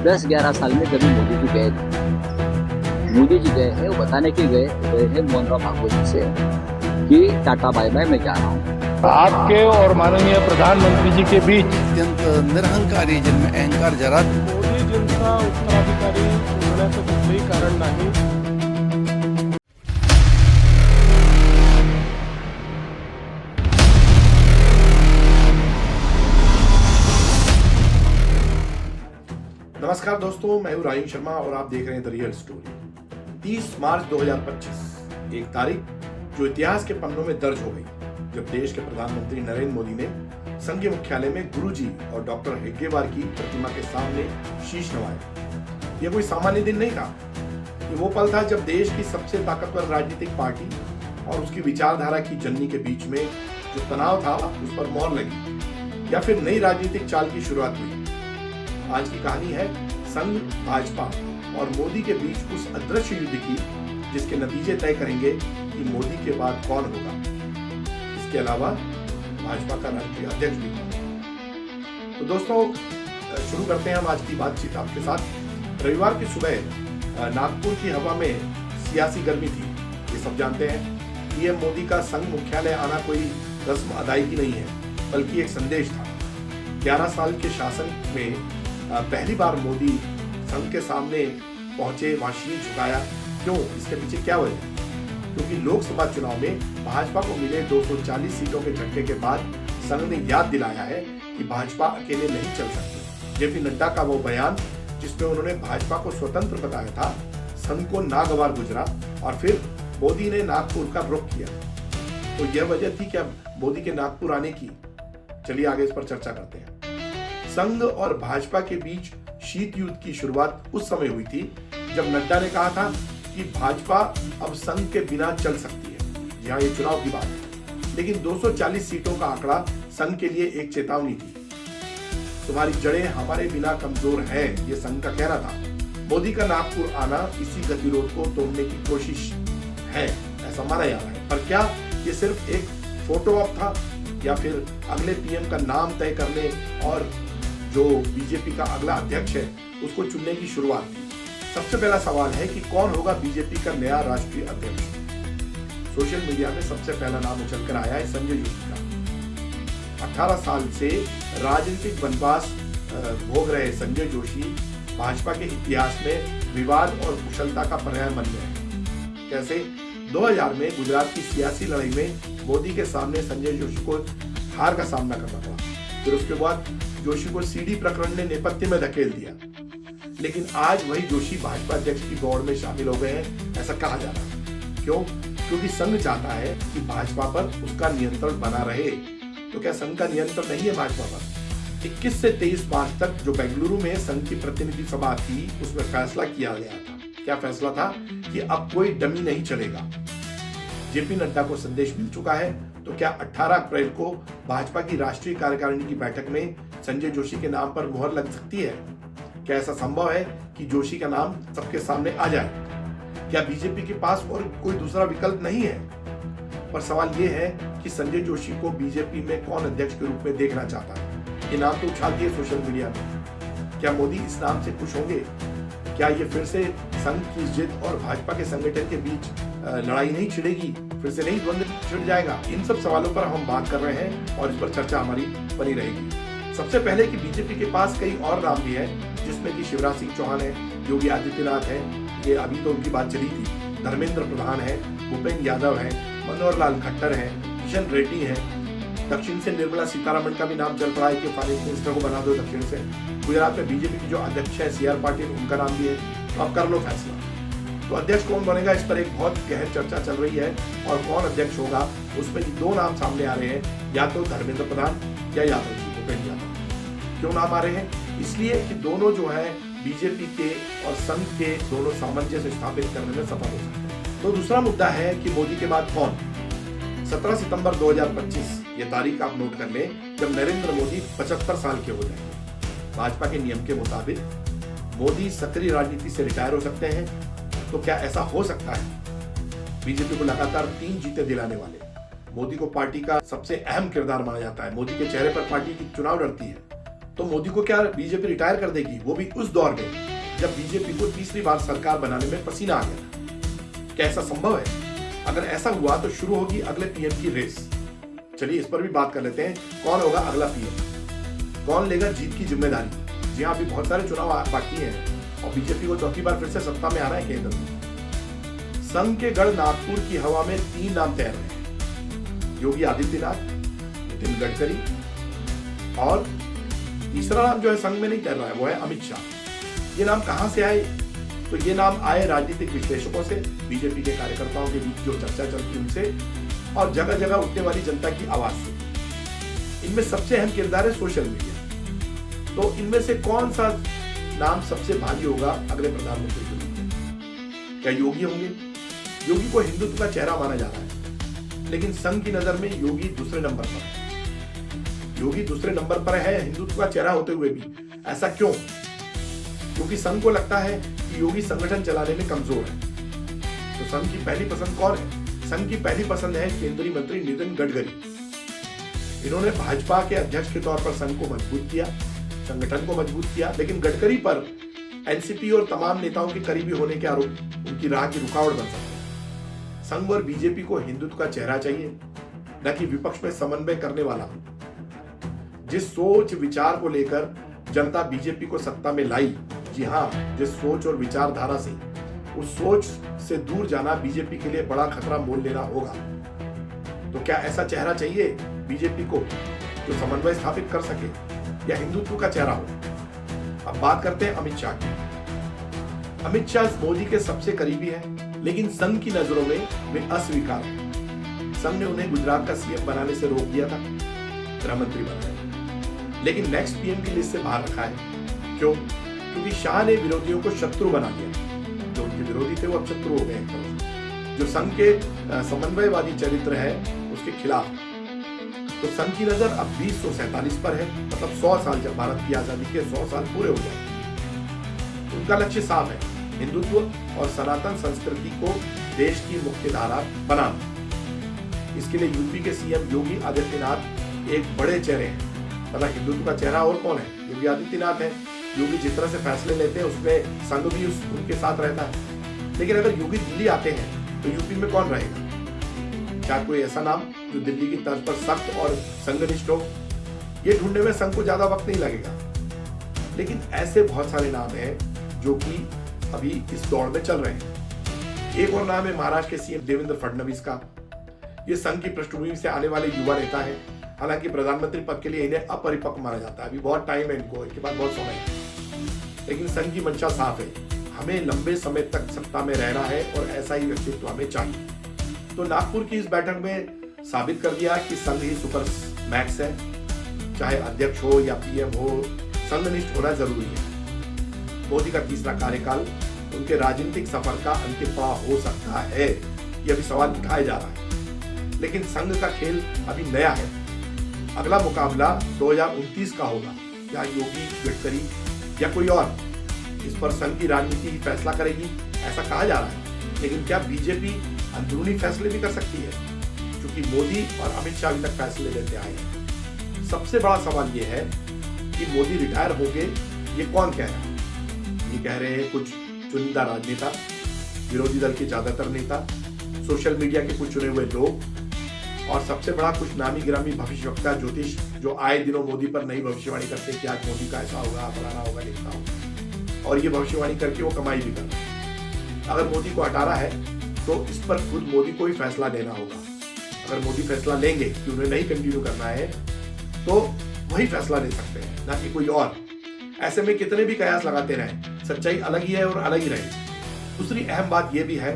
10-11 साल में कभी मोदी जी गए नहीं। मोदी जी गए हैं, वो बताने के गए हैं मोहन राव भागवत जी से कि टाटा बाय बाय, मैं जा रहा हूँ। आपके और माननीय प्रधानमंत्री जी के बीच अत्यंत निरहंकारी, जिनमें अहंकार जरा मोदी जिनका उत्तराधिकारी होण्याचं कुठलंही कारण नाही। नमस्कार दोस्तों, मैं हूं राइन शर्मा और आप देख रहे हैं द रियल स्टोरी। 30 मार्च 2025 एक तारीख जो इतिहास के पन्नों में दर्ज हो गई, जब देश के प्रधानमंत्री नरेंद्र मोदी ने संघीय मुख्यालय में गुरुजी और डॉक्टर हेडगेवार की प्रतिमा के सामने शीश नवाया। यह कोई सामान्य दिन नहीं था। ये वो पल था जब देश की सबसे ताकतवर राजनीतिक पार्टी और उसकी विचारधारा की जननी के बीच में जो तनाव था उस पर मोहर लगी, या फिर नई राजनीतिक चाल की शुरुआत हुई। आज की कहानी है संघ, भाजपा और मोदी के बीच उस अदृश्य युद्ध की, जिसके नतीजे तय करेंगे कि मोदी के बाद कौन होगा। इसके अलावा भाजपा का राष्ट्रीय अध्यक्ष भी कौन। तो दोस्तों, शुरू करते हैं हम आज की बातचीत आपके साथ। रविवार की सुबह नागपुर की हवा में सियासी गर्मी थी। ये सब जानते हैं। पीएम मोदी का संघ मुख्यालय आना कोई रस्म अदायगी नहीं है, बल्कि एक संदेश था। 11 साल के शासन में पहली बार मोदी संघ के सामने पहुंचे, वहां शीश झुकाया। क्यों? इसके पीछे क्या वजह? क्योंकि लोकसभा चुनाव में भाजपा को मिले 240 सीटों के झटके के बाद संघ ने याद दिलाया है कि भाजपा अकेले नहीं चल सकती। जेपी नड्डा का वो बयान जिसमें उन्होंने भाजपा को स्वतंत्र बताया था, संघ को नागवार गुजरा और फिर मोदी ने नागपुर का रुख किया। तो यह वजह थी क्या मोदी के नागपुर आने की? चलिए आगे इस पर चर्चा करते हैं। संघ और भाजपा के बीच शीत युद्ध की शुरुआत उस समय हुई थी जब नड्डा ने कहा था कि भाजपा अब संघ के बिना चल सकती है। यहाँ ये चुनाव की बात है, लेकिन 240 सीटों का आंकड़ा संघ के लिए एक चेतावनी थी। तुम्हारी जड़ें हमारे बिना कमजोर है, ये संघ का कहना था। मोदी का नागपुर आना इसी गतिरोध को तोड़ने की कोशिश है, ऐसा माना जा रहा है। पर क्या ये सिर्फ एक फोटो ऑप था, या फिर अगले पीएम का नाम तय करने और जो बीजेपी का अगला अध्यक्ष है उसको चुनने की शुरुआत थी? सबसे पहला सवाल है कि कौन होगा बीजेपी का नया राष्ट्रीय अध्यक्ष। सोशल मीडिया में सबसे पहला नाम उछलकर आया है संजय जोशी का। 18 साल से राजनीतिक वनवास भोग रहे संजय जोशी भाजपा के इतिहास में विवाद और कुशलता का पर्याय बन गए हैं। कैसे? 2000 में गुजरात की सियासी लड़ाई में मोदी के सामने संजय जोशी को हार का सामना करना पड़ा। फिर उसके बाद जोशी को सीडी प्रकरण ने नेपथ्य में धकेल दिया, लेकिन आज वही जोशी भाजपा अध्यक्ष की दौड़ में शामिल हो गए हैं, ऐसा कहा जा रहा है। क्यों? क्योंकि संघ चाहता है कि भाजपा पर उसका नियंत्रण बना रहे। तो क्या संघ का नियंत्रण नहीं है भाजपा पर? 21 से 23 मार्च तक जो बेंगलुरु में संघ की प्रतिनिधि सभा थी, उसमें फैसला किया गया था। क्या फैसला था? कि अब कोई डमी नहीं चलेगा। जेपी नड्डा को संदेश मिल चुका है। तो क्या 18 अप्रैल को भाजपा की राष्ट्रीय कार्यकारिणी की बैठक में संजय जोशी के नाम पर मुहर लग सकती है? क्या ऐसा संभव है कि जोशी का नाम सबके सामने आ जाए? क्या बीजेपी के पास और कोई दूसरा विकल्प नहीं है? पर सवाल यह है कि संजय जोशी को बीजेपी में कौन अध्यक्ष के रूप में देखना चाहता है? ये नाम तो उछाल दिए सोशल मीडिया में। क्या मोदी इस नाम से खुश होंगे? क्या ये फिर से संघ की जिद और भाजपा के संगठन के बीच लड़ाई नहीं छिड़ेगी? फिर से नहीं द्वंद्व छिड़ जाएगा? इन सब सवालों पर हम बात कर रहे हैं और इस पर चर्चा हमारी बनी रहेगी। सबसे पहले कि बीजेपी के पास कई और नाम भी है, जिसमें कि शिवराज सिंह चौहान है, योगी आदित्यनाथ है, ये अभी तो उनकी बात चली थी, धर्मेंद्र प्रधान है, भूपेन्द्र यादव है, मनोहर लाल खट्टर है, किशन रेड्डी है। दक्षिण से निर्मला सीतारमण का भी नाम चल रहा है कि फाइनेंस मिनिस्टर को बना दो दक्षिण से। गुजरात में बीजेपी की जो अध्यक्ष है CR पाटिल, उनका नाम भी है। तो अब कर लो फैसला। तो अध्यक्ष कौन बनेगा, इस पर एक बहुत गहन चर्चा चल रही है। और कौन अध्यक्ष होगा, उसमें 2 नाम सामने आ रहे हैं, या तो धर्मेंद्र प्रधान या यादव जी, भूपेन्द्र यादव। क्यों नाम आ रहे हैं? इसलिए कि दोनों जो है बीजेपी के और संघ के दोनों सामंजस्य स्थापित करने में सफल हो सकते हैं। तो दूसरा मुद्दा है कि मोदी के बाद कौन। 17 सितंबर 2025 ये तारीख आप नोट कर लें, जब नरेंद्र मोदी 75 साल के हो जाएंगे। भाजपा के नियम के मुताबिक मोदी सक्रिय राजनीति से रिटायर हो सकते हैं। तो क्या ऐसा हो सकता है? बीजेपी को लगातार 3 जीतें दिलाने वाले मोदी को पार्टी का सबसे अहम किरदार माना जाता है। मोदी के चेहरे पर पार्टी की चुनाव लड़ती है। तो मोदी को क्या बीजेपी रिटायर कर देगी, वो भी उस दौर में जब बीजेपी को तीसरी बार सरकार बनाने में पसीना आ गया था? क्या ऐसा संभव है? अगर ऐसा हुआ तो शुरू होगी अगले पीएम की रेस। चलिए इस पर भी बात कर लेते हैं, कौन होगा अगला पीएम, कौन लेगा जीत की जिम्मेदारी। जी हाँ, अभी बहुत सारे चुनाव बाकी हैं और बीजेपी को चौथी बार फिर से सत्ता में आना है केंद्र में। संघ के गढ़ नागपुर की हवा में 3 नाम तैर रहे हैं, योगी आदित्यनाथ, नितिन गडकरी और तीसरा नाम जो है संघ में नहीं तैर रहा है, वो है अमित शाह। ये नाम कहां से आए? तो ये नाम आए राजनीतिक विश्लेषकों से, बीजेपी के कार्यकर्ताओं के बीच जो चर्चा चलती उनसे और जगह जगह उठने वाली जनता की आवाज से। इनमें सबसे अहम किरदार है सोशल मीडिया। तो इनमें से कौन सा नाम सबसे भारी होगा अगले प्रधानमंत्री के रूप में? क्या योगी होंगे? योगी को हिंदुत्व का चेहरा माना जा रहा है, लेकिन संघ की नजर में योगी दूसरे नंबर पर है। योगी दूसरे नंबर पर है हिंदुत्व का चेहरा होते हुए भी। ऐसा क्यों? क्योंकि संघ को लगता है कि योगी संगठन चलाने में कमजोर है। तो संघ की पहली पसंद कौन है? संघ की पहली पसंद है केंद्रीय मंत्री नितिन गडकरी। इन्होंने भाजपा के अध्यक्ष के तौर पर संघ को मजबूत किया, संगठन को मजबूत किया, लेकिन गडकरी पर एनसीपी और तमाम नेताओं के करीबी होने के आरोप उनकी राह की रुकावट बन सकते हैं। संघ और बीजेपी को हिंदुत्व का चेहरा चाहिए, न कि विपक्ष में समन्वय करने वाला। जिस सोच विचार को लेकर जनता बीजेपी को सत्ता में लाई, जी हाँ, जिस सोच और विचारधारा से, उस सोच से दूर जाना बीजेपी के लिए बड़ा खतरा मोल लेना होगा। तो क्या ऐसा चेहरा चाहिए बीजेपी को जो समन्वय स्थापित कर सके या हिंदुत्व का चेहरा हो? अब बात करते हैं अमित शाह की। अमित शाह मोदी के सबसे करीबी हैं, लेकिन संघ की नजरों में वे अस्वीकार हैं। संघ ने उन्हें गुजरात का सीएम बनाने से रोक दिया था, गृह मंत्री बनाया, लेकिन नेक्स्ट पीएम की लिस्ट से बाहर रखा है। क्यों? क्योंकि शाह ने विरोधियों को शत्रु बना दिया। जो उनके विरोधी थे वो अब शत्रु हो गए। जो संघ के समन्वयवादी चरित्र है उसके खिलाफ। तो संघ की नजर अब 2047 पर है, मतलब 100 साल, जब भारत की आजादी के 100 साल पूरे हो जाए। उनका लक्ष्य साफ है, हिंदुत्व और सनातन संस्कृति को देश की मुख्य धारा बनाना। इसके लिए यूपी के सीएम योगी आदित्यनाथ एक बड़े चेहरे हैं। मतलब हिंदुत्व का चेहरा और कौन है? योगी आदित्यनाथ है। योगी जिस तरह से फैसले लेते हैं उसमें संघ भी उनके साथ रहता है। लेकिन अगर योगी दिल्ली आते हैं तो यूपी में कौन रहेगा? क्या कोई ऐसा नाम जो दिल्ली की तर्ज पर सख्त और संघनिष्ठ हो? ये ढूंढने में संघ को ज्यादा वक्त नहीं लगेगा। लेकिन ऐसे बहुत सारे नाम हैं जो कि अभी इस दौड़ में चल रहे हैं। एक और नाम है महाराष्ट्र के सीएम देवेंद्र फडणवीस का। ये संघ की पृष्ठभूमि से आने वाले युवा नेता है। हालांकि प्रधानमंत्री पद के लिए इन्हें अपरिपक्व माना जाता है, अभी बहुत टाइम है इनको, इनके बाद बहुत समय है। लेकिन संघ की मंशा साफ है, हमें लंबे समय तक सत्ता में रहना है और ऐसा ही व्यक्तित्व हमें चाहिए। तो नागपुर की इस बैठक में साबित कर दिया कि संघ ही सुपर मैक्स है। चाहे अध्यक्ष हो या पीएम हो, संघनिष्ठ होना जरूरी है। मोदी का तीसरा कार्यकाल उनके राजनीतिक सफर का अंतिम पड़ाव हो सकता है, यह भी सवाल उठाया जा रहा है। लेकिन संघ का खेल अभी नया है। अगला मुकाबला 2029 का होगा, या योगी, गडकरी या कोई और। इस पर संघ की राजनीति ही फैसला करेगी, ऐसा कहा जा रहा है। लेकिन क्या बीजेपी अंदरूनी फैसले भी कर सकती है? क्योंकि मोदी और अमित शाह अभी तक फैसले लेते आए हैं। सबसे बड़ा सवाल यह है कि मोदी रिटायर होंगे, ये कौन कह रहा है? ये कह रहे हैं कुछ चुनिंदा राजनेता, विरोधी दल के ज्यादातर नेता, सोशल मीडिया के कुछ चुने हुए लोग और सबसे बड़ा कुछ नामी गिरामी भविष्यवक्ता, ज्योतिष, जो आए दिनों मोदी पर नई भविष्यवाणी करते कि आज मोदी का ऐसा होगा, फलाना होगा, लिखना होगा, और ये भविष्यवाणी करके वो कमाई भी कर रहे हैं। अगर मोदी को हटाना है तो इस पर खुद मोदी को ही फैसला लेना होगा। अगर मोदी फैसला लेंगे कि उन्हें नहीं कंटिन्यू करना है तो वही फैसला ले सकते हैं, ना कि कोई और। ऐसे में कितने भी कयास लगाते रहें, सच्चाई अलग ही है और अलग ही रहेगी। दूसरी अहम बात यह भी है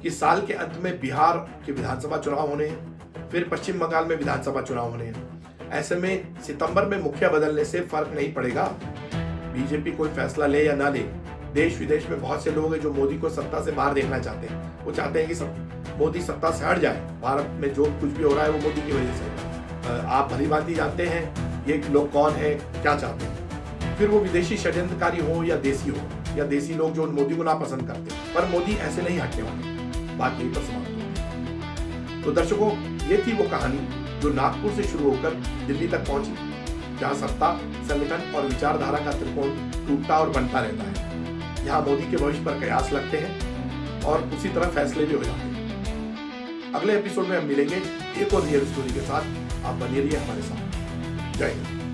कि साल के अंत में बिहार के विधानसभा चुनाव होने हैं, फिर पश्चिम बंगाल में विधानसभा चुनाव होने हैं। ऐसे में सितंबर में मुखिया बदलने से फर्क नहीं पड़ेगा। बीजेपी कोई फैसला ले या ना ले, देश विदेश में बहुत से लोग हैं जो मोदी को सत्ता से बाहर देखना चाहते हैं। वो चाहते हैं कि मोदी सत्ता से हट जाए। भारत में जो कुछ भी हो रहा है वो मोदी की वजह से। आप भली भांति जानते हैं ये लोग कौन है, क्या चाहते हैं। फिर वो विदेशी षड्यंत्रकारी हो या देसी लोग जो मोदी को नापसंद करते हैं, पर मोदी ऐसे नहीं हटने वाले। बात यही पर समाप्त होती है। तो दर्शकों, ये थी वो कहानी जो नागपुर से शुरू होकर दिल्ली तक पहुंची। जहां सत्ता, संगठन और विचारधारा का त्रिकोण टूटता और बनता रहता है। यहाँ मोदी के भविष्य पर कयास लगते हैं और उसी तरह फैसले भी हो जाते हैं। अगले एपिसोड में हम मिलेंगे एक और रियल स्टोरी के साथ। आप बने रहिए हमारे साथ। जय हिंद।